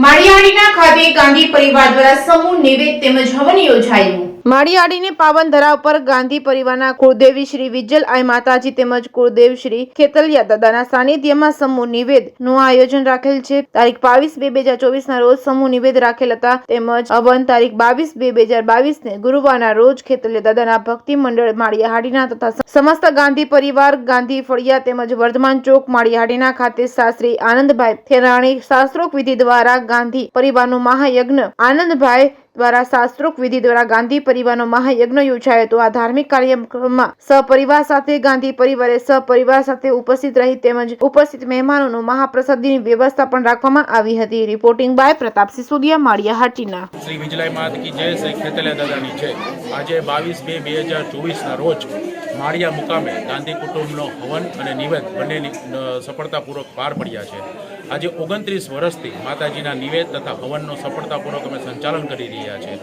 માળિયાહાટીના ખાતે ગાંધી પરિવાર દ્વારા સમૂહ નિવેદ તેમજ હવન યોજાયું। માળિયાહાટીની પાવન ધરા ઉપર ગાંધી પરિવારના કુળદેવી શ્રી વિજ્જલ આઈ માતાજી તેમજ કુળદેવ શ્રી ખેતલિયા દાદાના સાનિધ્યમાં સમૂહ નિવેદ નું આયોજન રાખેલ છે। તારીખ 22/2/2024 ના રોજ સમૂહ નિવેદ રાખેલ હતા તેમજ હવન તારીખ 22/2/2022 ને ગુરુવારના રોજ ખેતલિયા દાદાના ભક્તિ મંડળ માળિયાહાટીના તથા સમસ્ત ગાંધી પરિવાર ગાંધી ફળિયા તેમજ વર્ધમાન ચોક માળિયાહાટીના ખાતે શાસ્ત્રી આનંદભાઈ થેરાણી શાસ્ત્રોક્ત વિધિ દ્વારા ગાંધી પરિવારનું મહાયજ્ઞ આનંદભાઈ દ્વારા શાસ્ત્રોક્ત વિધિ દ્વારા ગાંધી પરિવારનો મહાયજ્ઞ યોજાયો હતો। આ ધાર્મિક કાર્યક્રમમાં સહપરિવાર સાથે ગાંધી પરિવારે સહપરિવાર સાથે ઉપસ્થિત રહી તેમજ ઉપસ્થિત મહેમાનોનું મહાપ્રસાદની વ્યવસ્થા પણ રાખવામાં આવી હતી। Reporting by Pratap Sisodiya Maliyahatina. શ્રી વિજલાઈ માત કી જય, શ્રી ખેતલિયા દાદાની જય। આજે 22/2/2024 ના રોજ માળિયા મુકામે ગાંધી કુટુંબનો હવન અને નિવેદ બંને સફળતાપૂર્વક પાર પડ્યા છે। આજે 29 વર્ષથી માતાજીના નિવેદ તથા હવનનો સફળતાપૂર્વક અમે સંચાલન કરી રહ્યા છીએ।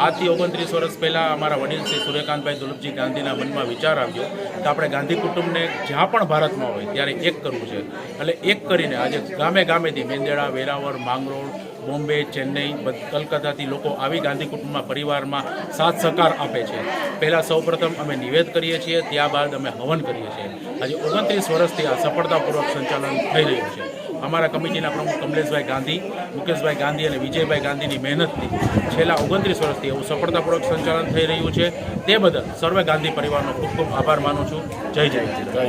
આજથી 29 વર્ષ પહેલાં અમારા વડીલ શ્રી સૂર્યકાંતભાઈ દુલતજી ગાંધીના મનમાં વિચાર આવ્યો કે આપણે ગાંધી કુટુંબને જ્યાં પણ ભારતમાં હોય ત્યારે એક કરવું છે। એટલે એક કરીને આજે ગામે ગામેથી મેંદેડા, વેરાવળ, માંગરોળ, બોમ્બે, ચેન્નઈ, કલકત્તાથી લોકો આવી ગાંધી કુટુંબના પરિવારમાં સાથ સહકાર આપે છે। પહેલાં સૌપ્રથમ અમે નિવેદ કરીએ છીએ, ત્યારબાદ અમે હવન કરીએ છીએ। આજે 29 વર્ષથી આ સફળતાપૂર્વક સંચાલન થઈ રહ્યું છે। અમારા કમિટીના પ્રમુખ કમલેશભાઈ ગાંધી, મુકેશભાઈ ગાંધી અને વિજયભાઈ ગાંધીની મહેનતથી છેલ્લા 29 વર્ષથી એવું સફળતાપૂર્વક સંચાલન થઈ રહ્યું છે। તે બદલ સર્વે ગાંધી પરિવારનો ખૂબ ખૂબ આભાર માનું છું। જય જય જય।